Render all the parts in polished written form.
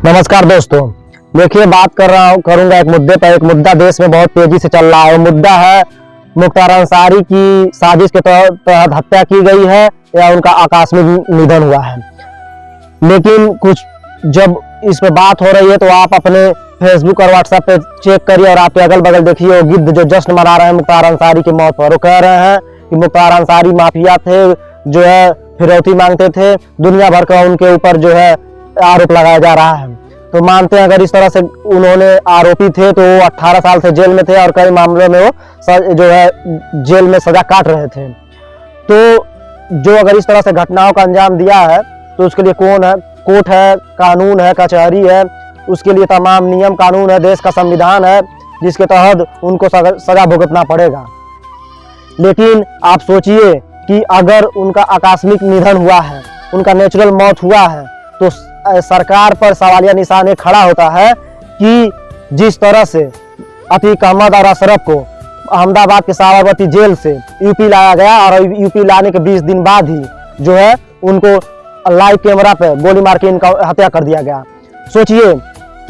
नमस्कार दोस्तों, देखिए बात करूंगा एक मुद्दे पर। एक मुद्दा देश में बहुत तेजी से चल रहा है। मुद्दा है मुख्तार अंसारी की साजिश के तहत हत्या की गई है या उनका आकस्मिक निधन हुआ है। लेकिन कुछ जब इस पे बात हो रही है तो आप अपने फेसबुक और व्हाट्सएप पे चेक करिए और आपके अगल बगल देखिए वो गिद्ध जो जश्न मना रहे हैं मुख्तार अंसारी की मौत पर। वो कह रहे हैं कि मुख्तार अंसारी माफिया थे, जो है फिरौती मांगते थे। दुनिया भर का उनके ऊपर जो है आरोप लगाया जा रहा है। तो मानते हैं अगर इस तरह से उन्होंने आरोपी थे तो वो 18 साल से जेल में थे और कई मामलों में वो जो है जेल में सजा काट रहे थे। तो जो अगर इस तरह से घटनाओं का अंजाम दिया है तो उसके लिए कौन है? कोर्ट है, कानून है, कचहरी है, उसके लिए तमाम नियम कानून है, देश का संविधान है जिसके तहत उनको सजा भुगतना पड़ेगा। लेकिन आप सोचिए कि अगर उनका आकस्मिक निधन हुआ है, उनका नेचुरल मौत हुआ है, तो सरकार पर सवालिया निशान ये खड़ा होता है कि जिस तरह से अतीक अहमद और अशरफ को अहमदाबाद के साबरमती जेल से यूपी लाया गया और यूपी लाने के 20 दिन बाद ही जो है उनको लाइव कैमरा पे गोली मार के इनका हत्या कर दिया गया। सोचिए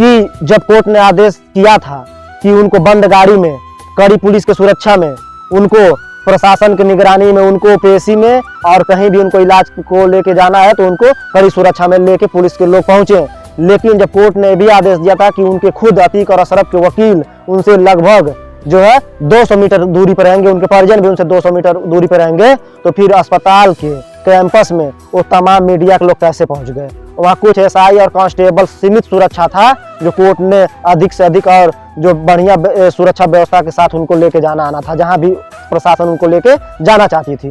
कि जब कोर्ट ने आदेश किया था कि उनको बंद गाड़ी में कड़ी पुलिस की सुरक्षा में, उनको प्रशासन की निगरानी में, उनको पेशी में और कहीं भी उनको इलाज को लेके जाना है तो उनको कड़ी सुरक्षा में लेके पुलिस के लोग पहुंचे। लेकिन जब कोर्ट ने भी आदेश दिया था कि उनके खुद अतीक और अशरफ के वकील उनसे लगभग जो है 200 मीटर दूरी पर रहेंगे, उनके परिजन भी उनसे 200 मीटर दूरी पर रहेंगे, तो फिर अस्पताल के कैंपस में वो तमाम मीडिया के लोग कैसे पहुंच गए? वहाँ कुछ एसआई और कांस्टेबल सीमित सुरक्षा था जो कोर्ट ने अधिक से अधिक और जो बढ़िया सुरक्षा व्यवस्था के साथ उनको लेके जाना आना था, जहां भी प्रशासन उनको लेके जाना चाहती थी।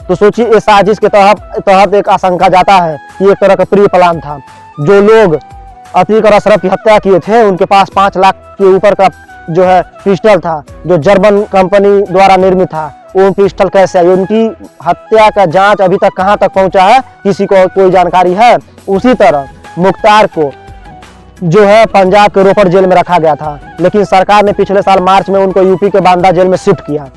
तो सोचिए इस साजिश के तहत एक आशंका जाता है कि एक तरह का प्री प्लान था। जो लोग अतीक और अशरफ की हत्या किए थे उनके पास 5 लाख के ऊपर का जो है पिस्टल था जो जर्मन कंपनी द्वारा निर्मित था। वो पिस्टल कैसे आई? उनकी हत्या का जांच अभी तक कहां तक पहुंचा है किसी को कोई जानकारी है? उसी तरह मुख्तार को जो है पंजाब के रोपड़ जेल में रखा गया था, लेकिन सरकार ने पिछले साल मार्च में उनको यूपी के बांदा जेल में शिफ्ट किया।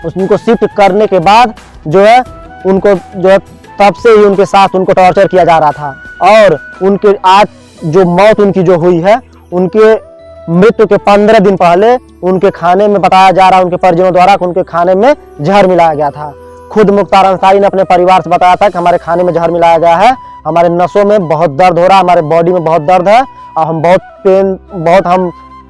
उनको शिफ्ट करने के बाद जो है उनको जो है तब से ही उनके साथ उनको टॉर्चर किया जा रहा था। और उनके आज जो मौत उनकी जो हुई है, उनके मृत्यु के 15 दिन पहले उनके खाने में बताया जा रहा है उनके परिजनों द्वारा कि उनके खाने में जहर मिलाया गया था। खुद मुख्तार अंसारी ने अपने परिवार से बताया था कि हमारे खाने में जहर मिलाया गया है, हमारे नसों में बहुत दर्द हो रहा है, हमारे बॉडी में बहुत दर्द है और हम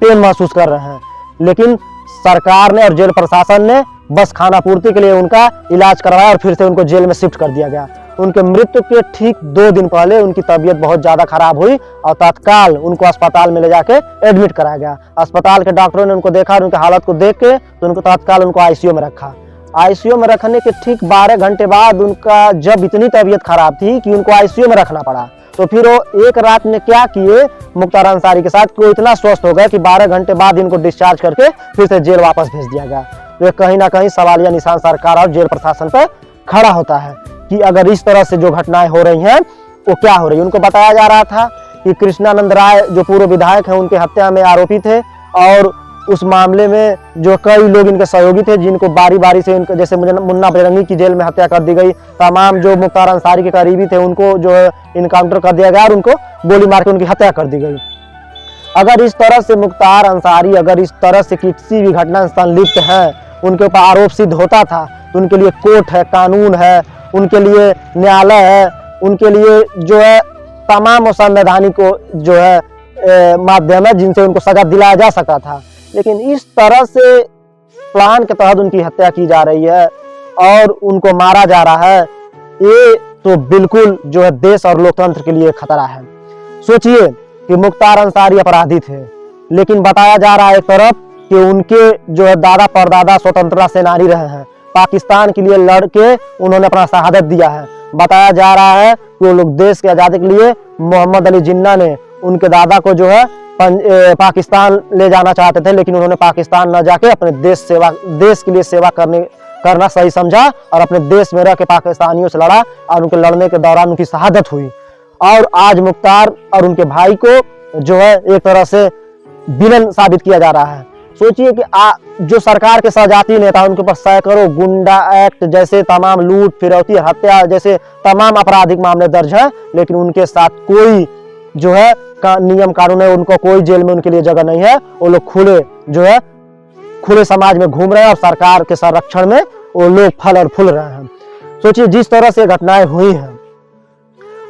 पेन महसूस कर रहे हैं। लेकिन सरकार ने और जेल प्रशासन ने बस खाना पूर्ति के लिए उनका इलाज करवाया और फिर से उनको जेल में शिफ्ट कर दिया गया। उनके मृत्यु के ठीक 2 दिन पहले उनकी तबीयत बहुत ज्यादा खराब हुई और तत्काल उनको अस्पताल में ले जाके एडमिट कराया गया। अस्पताल के डॉक्टरों ने उनको देखा और उनकी हालत को देख के तो उनको तत्काल उनको आईसीयू में रखा। आईसीयू में रखने के ठीक 12 घंटे बाद उनका जब इतनी तबीयत खराब थी कि उनको आईसीयू में रखना पड़ा, तो फिर वो एक रात में क्या किए मुख्तार अंसारी के साथ कि वो इतना स्वस्थ हो गए कि 12 घंटे बाद इनको डिस्चार्ज करके फिर से जेल वापस भेज दिया गया। तो कहीं ना कहीं सवालिया निशान सरकार और जेल प्रशासन पर खड़ा होता है कि अगर इस तरह से जो घटनाएं हो रही हैं वो क्या हो रही है। उनको बताया जा रहा था कि कृष्णानंद राय जो पूर्व विधायक हैं उनके हत्या में आरोपी थे और उस मामले में जो कई लोग इनके सहयोगी थे जिनको बारी बारी से इनके जैसे मुन्ना बजरंगी की जेल में हत्या कर दी गई, तमाम जो मुख्तार अंसारी के करीबी थे उनको जो है इनकाउंटर कर दिया गया और उनको गोली मार के उनकी हत्या कर दी गई। अगर इस तरह से मुख्तार अंसारी अगर इस तरह से किसी भी घटना से संलिप्त है, उनके ऊपर आरोप सिद्ध होता था, तो उनके लिए कोर्ट है, कानून है, उनके लिए न्यायालय है, उनके लिए जो है तमाम संवैधानिक जो है माध्यम है जिनसे उनको सजा दिलाया जा सकता था। लेकिन इस तरह से प्लान के तहत उनकी हत्या की जा रही है और उनको मारा जा रहा है, ये तो बिल्कुल जो है देश और लोकतंत्र के लिए खतरा है। सोचिए कि मुख्तार अंसारी अपराधी थे, लेकिन बताया जा रहा है एक तरफ कि उनके जो है दादा परदादा स्वतंत्रता सेनानी रहे हैं, पाकिस्तान के लिए लड़के उन्होंने अपना शहादत दिया है। बताया जा रहा है कि वो लोग देश की आज़ादी के लिए मोहम्मद अली जिन्ना ने उनके दादा को जो है पाकिस्तान ले जाना चाहते थे, लेकिन उन्होंने पाकिस्तान न जाके अपने देश के लिए सेवा करना सही समझा और अपने देश में रह के पाकिस्तानियों से लड़ा और उनके लड़ने के दौरान उनकी शहादत हुई। और आज मुख्तार और उनके भाई को जो है एक तरह से विलन साबित किया जा रहा है। सोचिए कि जो सरकार के सहजाती नेता उनके ऊपर सैकड़ों गुंडा एक्ट जैसे तमाम लूट फिरौती हत्या जैसे तमाम आपराधिक मामले दर्ज हैं, लेकिन उनके साथ कोई जो है नियम कानून है, उनको कोई जेल में उनके लिए जगह नहीं है। वो लोग खुले जो है खुले समाज में घूम रहे हैं और सरकार के संरक्षण में वो लोग फल और फूल रहे हैं। सोचिए जिस तरह से घटनाएं हुई हैं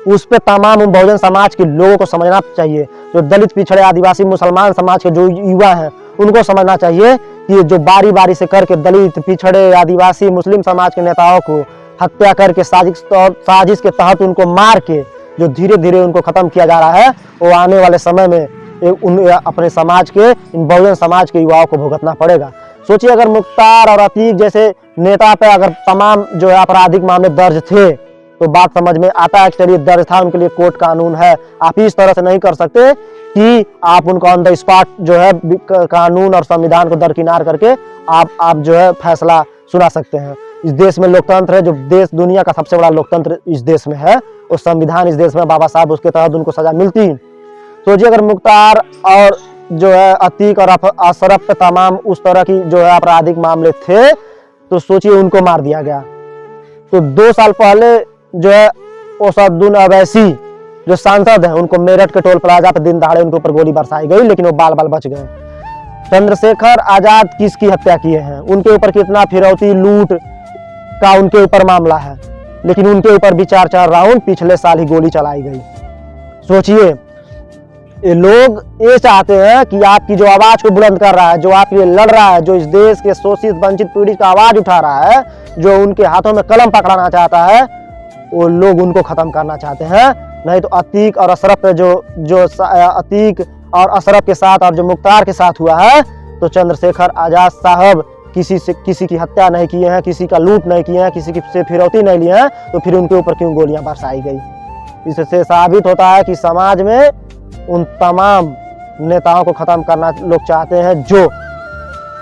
उस पे तमाम बहुजन समाज के लोगों को समझना चाहिए। जो दलित, पिछड़े, आदिवासी, मुसलमान समाज के जो युवा हैं उनको समझना चाहिए कि जो बारी बारी से करके दलित, पिछड़े, आदिवासी, मुस्लिम समाज के नेताओं को हत्या करके साजिश के तहत उनको मार के जो धीरे धीरे उनको खत्म किया जा रहा है, वो आने वाले समय में अपने समाज के, इन बहुजन समाज के युवाओं को भुगतना पड़ेगा। सोचिए अगर मुख्तार और अतीक जैसे नेता पे अगर तमाम जो है आपराधिक मामले दर्ज थे तो बात समझ में आता है। चलिए दर्ज था, उनके लिए कोर्ट कानून है। आप इस तरह से नहीं कर सकते कि आप उनको ऑन द स्पॉट जो है कानून और संविधान को दरकिनार करके आप जो है फैसला सुना सकते हैं। इस देश में लोकतंत्र है, जो देश दुनिया का सबसे बड़ा लोकतंत्र इस देश में है, और संविधान इस देश में बाबा साहब, उसके तहत उनको सजा मिलती। सोचिए अगर मुख्तार और जो है अतीक और अशरफ पे तमाम उस तरह की जो है आपराधिक मामले थे तो सोचिए उनको मार दिया गया। तो 2 साल पहले जो है ओसदुद्दीन अवैसी जो सांसद हैं उनको मेरठ के टोल प्लाजा पर दिन दहाड़े उनके ऊपर गोली बरसाई गई, लेकिन वो बाल बाल बच गए। चंद्रशेखर आजाद किसकी हत्या किए हैं, उनके ऊपर कितना फिरौती लूट का उनके ऊपर मामला है, लेकिन उनके ऊपर भी 4 राउंड पिछले साल ही गोली चलाई गई। सोचिए ये लोग ये चाहते हैं कि आपकी जो आवाज को बुलंद कर रहा है, जो आपके लिए लड़ रहा है, जो इस देश के शोषित वंचित पीढ़ी का आवाज उठा रहा है, जो उनके हाथों में कलम पकड़ाना चाहता है, वो लोग उनको खत्म करना चाहते हैं। नहीं तो अतीक और अशरफ पे जो अतीक और अशरफ के साथ और जो मुख्तार के साथ हुआ है, तो चंद्रशेखर आजाद साहब किसी की हत्या नहीं किए हैं, किसी का लूट नहीं किए हैं, किसी की से फिरौती नहीं लिए हैं, तो फिर उनके ऊपर क्यों गोलियां बरसाई गई। इससे साबित होता है कि समाज में उन तमाम नेताओं को खत्म करना लोग चाहते हैं जो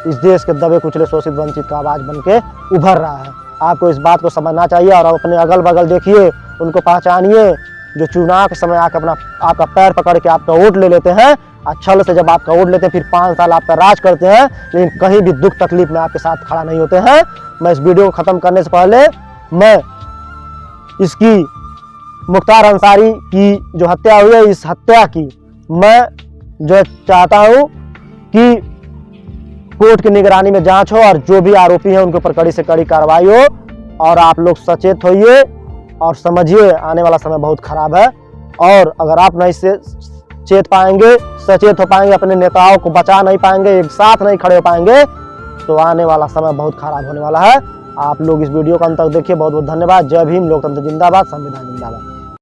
इस देश के दबे कुचले शोषित वंचित का आवाज बन के उभर रहा है। आपको इस बात को समझना चाहिए और अपने अगल बगल देखिए, उनको पहचानिए जो चुनाव के समय आकर आपका पैर पकड़ के आपका वोट ले लेते हैं। छल से जब आपका वोट लेते हैं फिर 5 साल आप पर राज करते हैं, लेकिन कहीं भी दुख तकलीफ में आपके साथ खड़ा नहीं होते हैं। मैं इस वीडियो को खत्म करने से पहले मैं इसकी मुख्तार अंसारी की जो हत्या हुई है, इस हत्या की मैं जो चाहता हूं कि कोर्ट की निगरानी में जांच हो और जो भी आरोपी हैं उनके ऊपर कड़ी से कड़ी कार्रवाई हो। और आप लोग सचेत होइए और समझिए आने वाला समय बहुत खराब है, और अगर आप नहीं सचेत हो पाएंगे, अपने नेताओं को बचा नहीं पाएंगे, एक साथ नहीं खड़े हो पाएंगे, तो आने वाला समय बहुत खराब होने वाला है। आप लोग इस वीडियो को अंत तक देखिए। बहुत बहुत धन्यवाद। जय भीम, लोकतंत्र जिंदाबाद, संविधान जिंदाबाद।